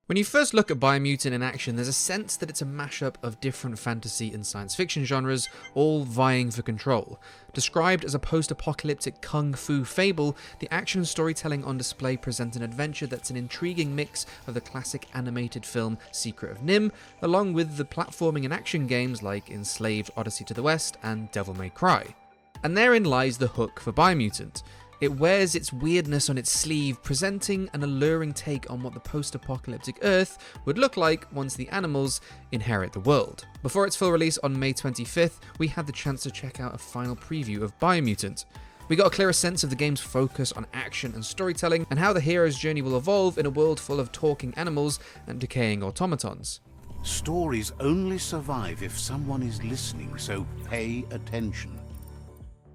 When you first look at Biomutant in action, there's a sense that it's a mashup of different fantasy and science fiction genres, all vying for control. Described as a post-apocalyptic kung fu fable, the action and storytelling on display present an adventure that's an intriguing mix of the classic animated film Secret of Nimh, along with the platforming and action games like Enslaved, Odyssey to the West, and Devil May Cry. And therein lies the hook for Biomutant. It wears its weirdness on its sleeve, presenting an alluring take on what the post-apocalyptic Earth would look like once the animals inherit the world. Before its full release on May 25th, we had the chance to check out a final preview of Biomutant. We got a clearer sense of the game's focus on action and storytelling, and how the hero's journey will evolve in a world full of talking animals and decaying automatons. Stories only survive if someone is listening, so pay attention.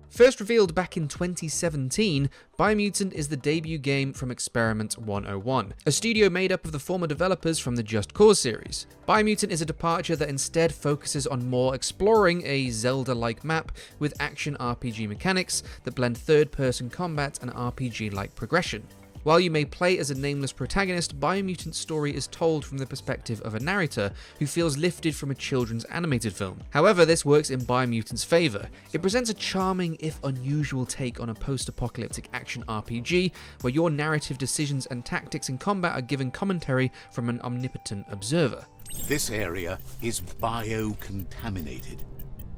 First revealed back in 2017, Biomutant is the debut game from Experiment 101, a studio made up of the former developers from the Just Cause series. Biomutant is a departure that instead focuses on more exploring a Zelda-like map with action RPG mechanics that blend third-person combat and RPG-like progression. While you may play as a nameless protagonist, Biomutant's story is told from the perspective of a narrator who feels lifted from a children's animated film. However, this works in Biomutant's favour. It presents a charming, if unusual, take on a post-apocalyptic action RPG, where your narrative decisions and tactics in combat are given commentary from an omnipotent observer. This area is biocontaminated.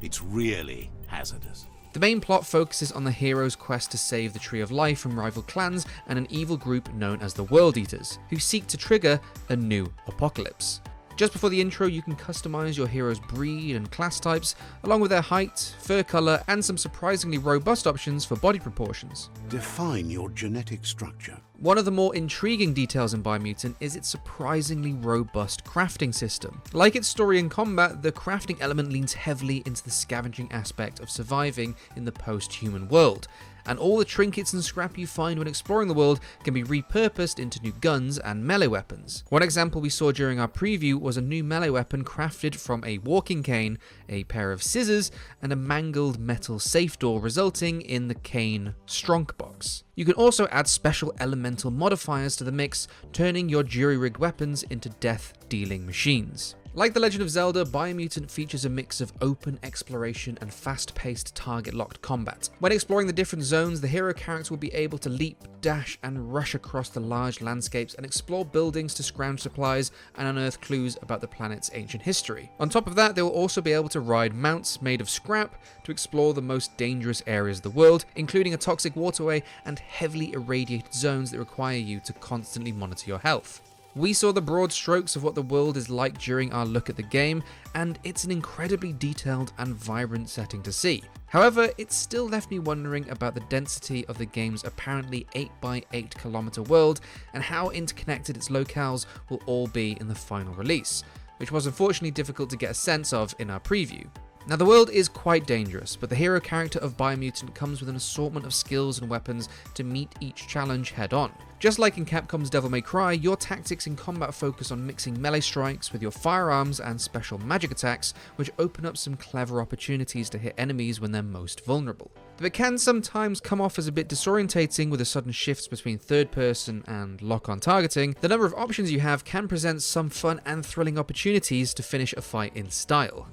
It's really hazardous. The main plot focuses on the hero's quest to save the Tree of Life from rival clans and an evil group known as the World Eaters, who seek to trigger a new apocalypse. Just before the intro, you can customize your hero's breed and class types, along with their height, fur color, and some surprisingly robust options for body proportions. Define your genetic structure. One of the more intriguing details in Biomutant is its surprisingly robust crafting system. Like its story and combat, the crafting element leans heavily into the scavenging aspect of surviving in the post-human world, and all the trinkets and scrap you find when exploring the world can be repurposed into new guns and melee weapons. One example we saw during our preview was a new melee weapon crafted from a walking cane, a pair of scissors, and a mangled metal safe door, resulting in the cane STRONKBOX. You can also add special elemental modifiers to the mix, turning your jury-rigged weapons into death-dealing machines. Like The Legend of Zelda, Biomutant features a mix of open exploration and fast-paced target-locked combat. When exploring the different zones, the hero character will be able to leap, dash, and rush across the large landscapes and explore buildings to scrounge supplies and unearth clues about the planet's ancient history. On top of that, they will also be able to ride mounts made of scrap to explore the most dangerous areas of the world, including a toxic waterway and heavily irradiated zones that require you to constantly monitor your health. We saw the broad strokes of what the world is like during our look at the game, and it's an incredibly detailed and vibrant setting to see. However, it still left me wondering about the density of the game's apparently 8x8 kilometer world and how interconnected its locales will all be in the final release, which was unfortunately difficult to get a sense of in our preview. Now, the world is quite dangerous, but the hero character of Biomutant comes with an assortment of skills and weapons to meet each challenge head-on. Just like in Capcom's Devil May Cry, your tactics in combat focus on mixing melee strikes with your firearms and special magic attacks, which open up some clever opportunities to hit enemies when they're most vulnerable. Though it can sometimes come off as a bit disorientating with the sudden shifts between third-person and lock-on targeting, the number of options you have can present some fun and thrilling opportunities to finish a fight in style.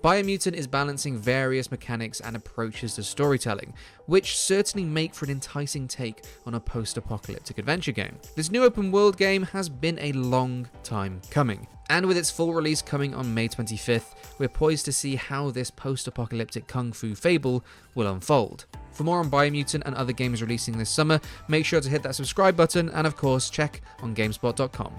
Biomutant is balancing various mechanics and approaches to storytelling, which certainly make for an enticing take on a post-apocalyptic adventure game. This new open world game has been a long time coming, and with its full release coming on May 25th, we're poised to see how this post-apocalyptic kung fu fable will unfold. For more on Biomutant and other games releasing this summer, make sure to hit that subscribe button and of course check on GameSpot.com.